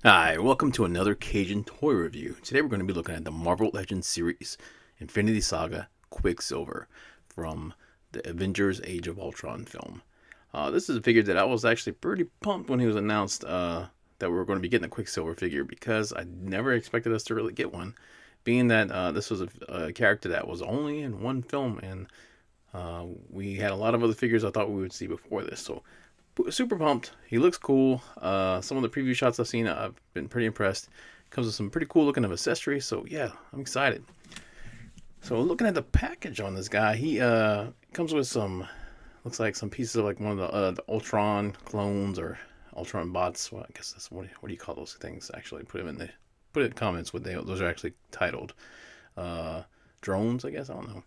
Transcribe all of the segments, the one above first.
Hi, welcome to another Cajun toy review. Today we're going to be looking at the Marvel Legends series, Infinity Saga Quicksilver, from the Avengers Age of Ultron film. This is a figure that I was actually pretty pumped when he was announced that we were going to be getting a Quicksilver figure, because I never expected us to really get one, being that this was a character that was only in one film, and we had a lot of other figures I thought we would see before this. So super pumped. He looks cool. Some of the preview shots I've seen, I've been pretty impressed. Comes with some pretty cool looking of accessories. So yeah, I'm excited. So looking at the package on this guy, he comes with some, looks like some pieces of like one of the Ultron clones or Ultron bots. Well, I guess that's what do you call those things? Actually, put it in comments what those are actually titled. Uh, Drones, I guess. I don't know.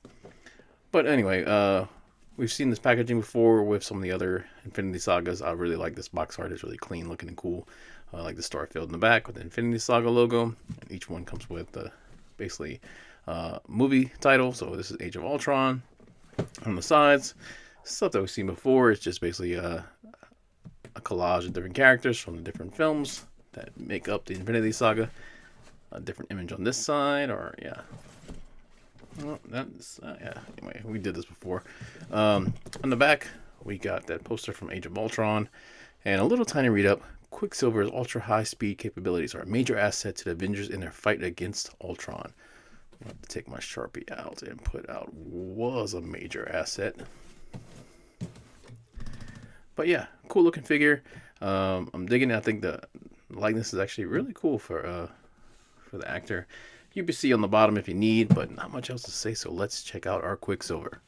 But anyway, we've seen this packaging before with some of the other Infinity Sagas. I really like this box art. It's really clean looking and cool. I like the star field in the back with the Infinity Saga logo. And each one comes with basically movie title. So this is Age of Ultron. On the sides, stuff that we've seen before. It's just basically a collage of different characters from the different films that make up the Infinity Saga. A different image on this side, or yeah, well, that's yeah. Anyway, we did this before. On the back, we got that poster from Age of Ultron, and a little tiny read up. Quicksilver's ultra high speed capabilities are a major asset to the Avengers in their fight against Ultron. I have to take my Sharpie out and put out was a major asset. But yeah, cool looking figure. I'm digging it. I think the likeness is actually really cool for the actor. UPC on the bottom if you need, but not much else to say, so let's check out our Quicksilver.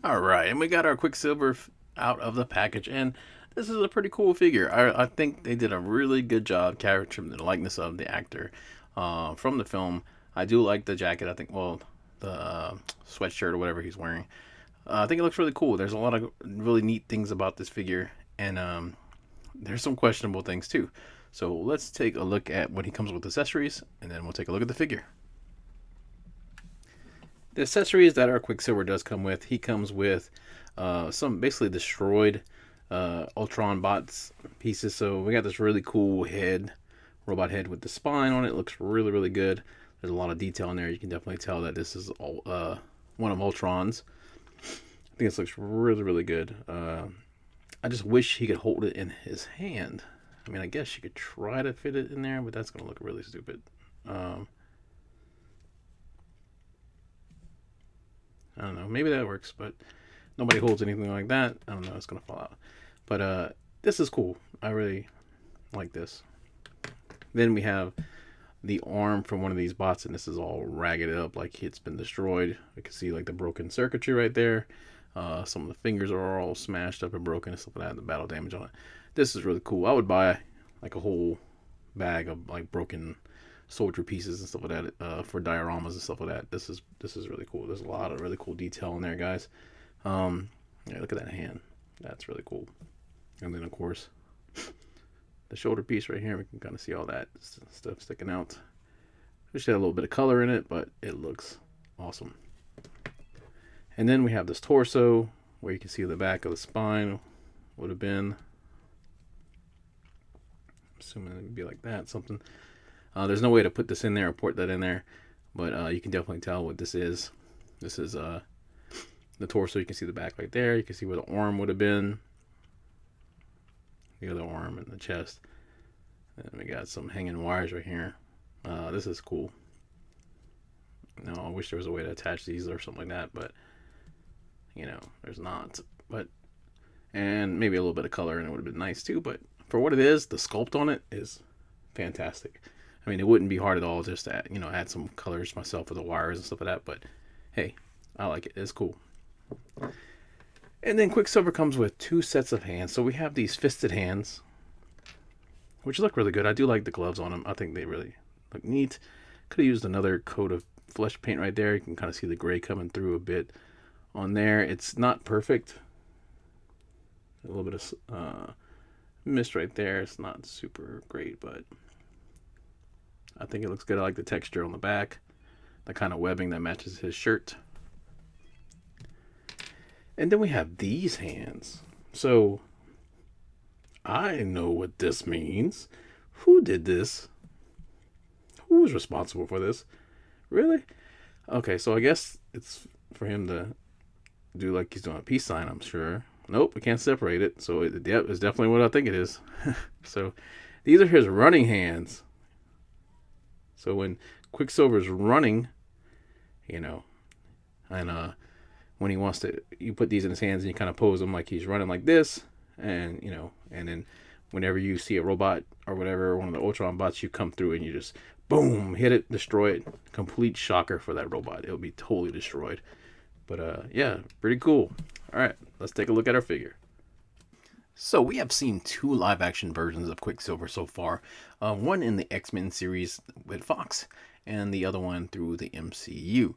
Alright, and we got our Quicksilver out of the package, and this is a pretty cool figure. I think they did a really good job capturing the likeness of the actor from the film. I do like the jacket. I think, well, the sweatshirt or whatever he's wearing. I think it looks really cool. There's a lot of really neat things about this figure, and there's some questionable things too. So let's take a look at what he comes with accessories, and then we'll take a look at the figure. The accessories that our Quicksilver does come with, he comes with some basically destroyed Ultron bots pieces. So we got this really cool head, robot head with the spine on it. Looks really, really good. There's a lot of detail in there. You can definitely tell that this is one of Ultron's. I think this looks really, really good. I just wish he could hold it in his hand. I mean, I guess you could try to fit it in there, but that's going to look really stupid. I don't know. Maybe that works, but nobody holds anything like that. I don't know. It's going to fall out. But this is cool. I really like this. Then we have the arm from one of these bots, and this is all ragged up like it's been destroyed. You can see like the broken circuitry right there. Some of the fingers are all smashed up and broken and stuff like that. The battle damage on it. This is really cool. I would buy like a whole bag of like broken soldier pieces and stuff like that for dioramas and stuff like that. This is really cool. There's a lot of really cool detail in there, guys. Yeah, look at that hand. That's really cool. And then of course the shoulder piece right here. We can kind of see all that stuff sticking out. Wish it had a little bit of color in it, but it looks awesome. And then we have this torso where you can see the back of the spine would have been. Assuming it would be like that, something. There's no way to put this in there or port that in there, but you can definitely tell what this is. This is the torso. You can see the back right there. You can see where the arm would have been. The other arm and the chest. And we got some hanging wires right here. This is cool. I wish there was a way to attach these or something like that, but there's not. And maybe a little bit of color and it would have been nice too, but for what it is, the sculpt on it is fantastic. I mean, it wouldn't be hard at all just to add some colors myself with the wires and stuff like that, but hey, I like it. It's cool. And then Quicksilver comes with two sets of hands. So we have these fisted hands, which look really good. I do like the gloves on them. I think they really look neat. Could have used another coat of flesh paint right there. You can kind of see the gray coming through a bit on there. It's not perfect. A little bit of mist right there. It's not super great, but I think it looks good. I like the texture on the back, the kind of webbing that matches his shirt. And then we have these hands. So I know what this means. Who did this? Who was responsible for this? Really? Okay, so I guess it's for him to do like he's doing a peace sign, I'm sure. Nope, we can't separate it. So yep, it's definitely what I think it is. So these are his running hands. So when Quicksilver's running, you know, and when he wants to, you put these in his hands and you kind of pose him like he's running like this, and and then whenever you see a robot or whatever, one of the Ultron bots, you come through and you just boom, hit it, destroy it. Complete shocker for that robot. It'll be totally destroyed. But yeah, pretty cool. All right, let's take a look at our figure. So we have seen two live-action versions of Quicksilver so far. One in the X-Men series with Fox, and the other one through the MCU.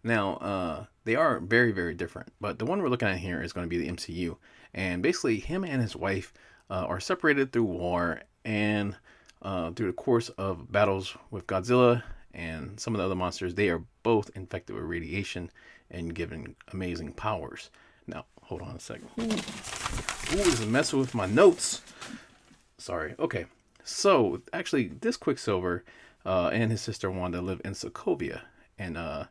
Now, they are very, very different, but the one we're looking at here is going to be the MCU. And basically, him and his wife are separated through war, and through the course of battles with Godzilla and some of the other monsters, they are both infected with radiation and given amazing powers. Now, hold on a second. Ooh, this is messing with my notes. Sorry. Okay. So, actually, this Quicksilver and his sister Wanda live in Sokovia. And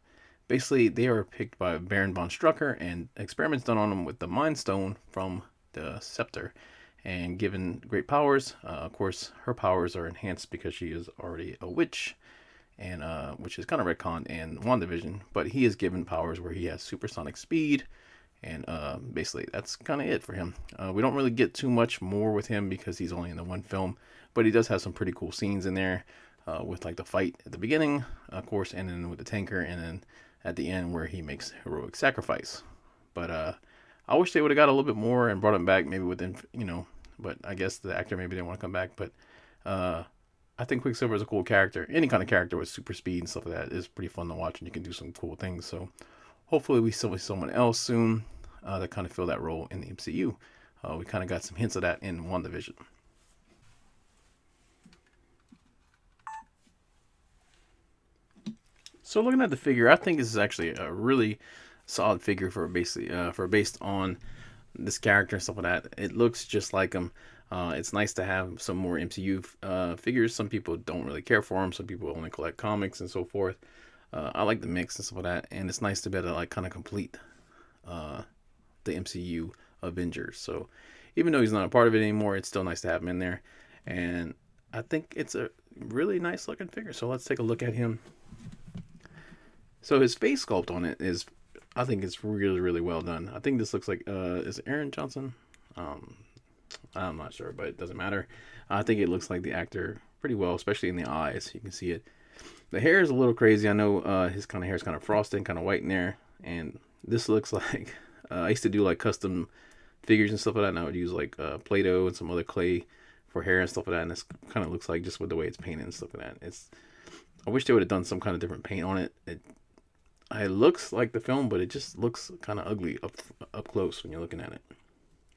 basically, they are picked by Baron von Strucker, and experiments done on them with the Mind Stone from the Scepter, and given great powers. Of course, her powers are enhanced because she is already a witch, and which is kind of retconned in WandaVision. But he is given powers where he has supersonic speed, and basically that's kind of it for him. We don't really get too much more with him because he's only in the one film, but he does have some pretty cool scenes in there with like the fight at the beginning, of course, and then with the tanker, and then at the end where he makes heroic sacrifice. But I wish they would have got a little bit more and brought him back maybe within, but I guess the actor maybe didn't want to come back. But I think Quicksilver is a cool character. Any kind of character with super speed and stuff like that is pretty fun to watch, and you can do some cool things. So hopefully we see someone else soon that kind of fill that role in the MCU. We kind of got some hints of that in WandaVision. So looking at the figure, I think this is actually a really solid figure for basically based on this character and stuff like that. It looks just like him. It's nice to have some more MCU figures. Some people don't really care for them. Some people only collect comics and so forth. I like the mix and stuff like that, and it's nice to be able to like kind of complete the MCU Avengers. So even though he's not a part of it anymore, it's still nice to have him in there, and I think it's a really nice looking figure. So let's take a look at him. So his face sculpt on it is, I think it's really, really well done. I think this looks like, is it Aaron Johnson? I'm not sure, but it doesn't matter. I think it looks like the actor pretty well, especially in the eyes. You can see it. The hair is a little crazy. I know his kind of hair is kind of frosted, kind of white in there. And this looks like, I used to do like custom figures and stuff like that. And I would use like Play-Doh and some other clay for hair and stuff like that. And this kind of looks like just with the way it's painted and stuff like that. I wish they would have done some kind of different paint on it. It looks like the film, but it just looks kind of ugly up close when you're looking at it.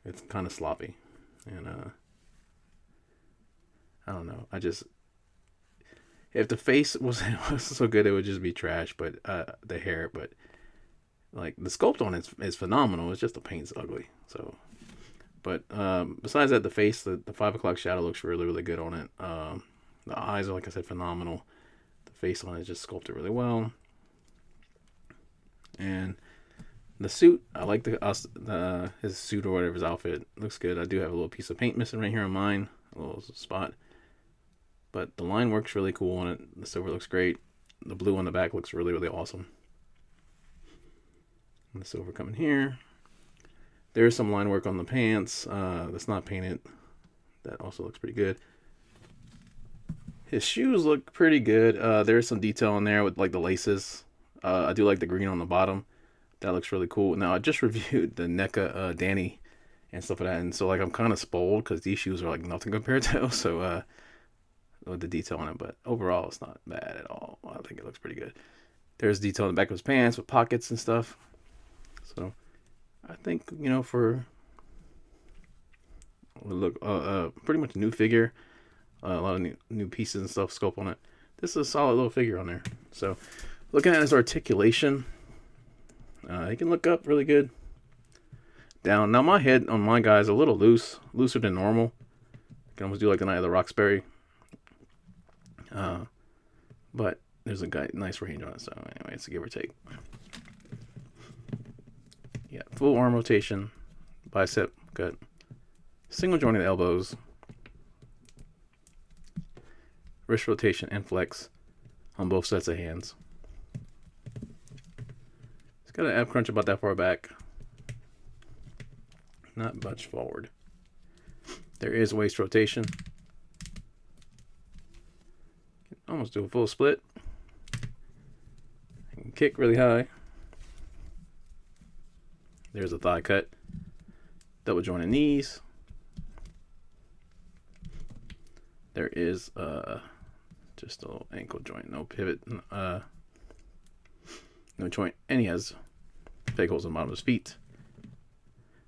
It's kind of sloppy, and I don't know. If the face wasn't so good, it would just be trash. But the hair, but like the sculpt on it is phenomenal. It's just the paint's ugly. So, but besides that, the face, the 5 o'clock shadow looks really, really good on it. The eyes are, like I said, phenomenal. The face on it is just sculpted really well. And the suit, I like his suit or whatever, his outfit looks good. I do have a little piece of paint missing right here on mine, a little spot, but the line works really cool on it. The silver looks great. The blue on the back looks really, really awesome. And the silver coming here. There's some line work on the pants that's not painted. That also looks pretty good. His shoes look pretty good. There's some detail in there with like the laces. I do like the green on the bottom. That looks really cool. Now, I just reviewed the NECA Danny and stuff like that. And so, like, I'm kind of spoiled because these shoes are, like, nothing compared to those. So, with the detail on it. But overall, it's not bad at all. I think it looks pretty good. There's detail in the back of his pants with pockets and stuff. So, I think, for... Look, pretty much a new figure. A lot of new pieces and stuff, scope on it. This is a solid little figure on there. So... Looking at his articulation, he can look up really good. Down. Now my head on my guy is a little looser than normal. I can almost do like the Night of the Roxbury. But there's a nice range on it. So anyway, it's a give or take. Yeah, full arm rotation, bicep, good. Single jointed elbows, wrist rotation and flex on both sets of hands. It's got an ab crunch about that far back, not much forward. There is waist rotation. Almost do a full split. And kick really high. There's a thigh cut. Double jointed knees. There is just a little ankle joint, no pivot, no joint, and he has fake holes on the bottom of his feet.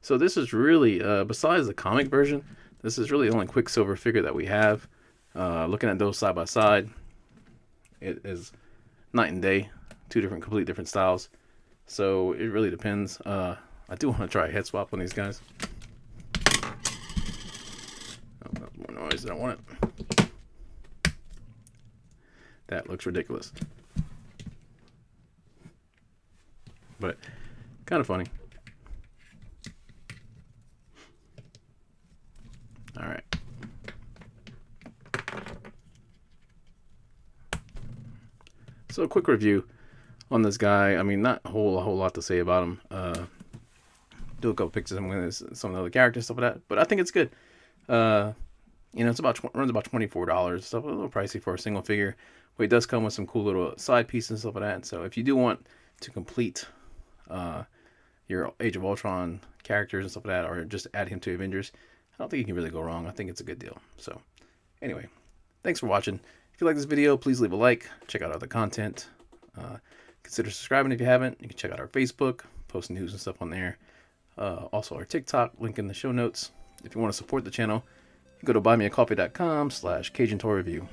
So this is really, besides the comic version, this is really the only Quicksilver figure that we have. Looking at those side by side, it is night and day. Two completely different styles. So it really depends. I do want to try a head swap on these guys. Oh, that's more noise than I want it. That looks ridiculous. But kind of funny. All right. So a quick review on this guy. I mean, not a whole lot to say about him. Do a couple pictures of some of the other characters, stuff like that. But I think it's good. You know, it's runs about $24. Stuff a little pricey for a single figure, but it does come with some cool little side pieces and stuff like that. So if you do want to complete your Age of Ultron characters and stuff like that, or just add him to Avengers, I don't think you can really go wrong. I think it's a good deal. So anyway, thanks for watching. If you like this video, please leave a like. Check out other content. Consider subscribing if you haven't. You can check out our Facebook, post news and stuff on there. Also our TikTok, link in the show notes. If you want to support the channel, you go to buymeacoffee.com/Cajun Toy Review.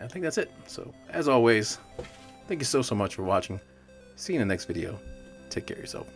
I think that's it. So as always, thank you so much for watching. See you in the next video. Take care of yourself.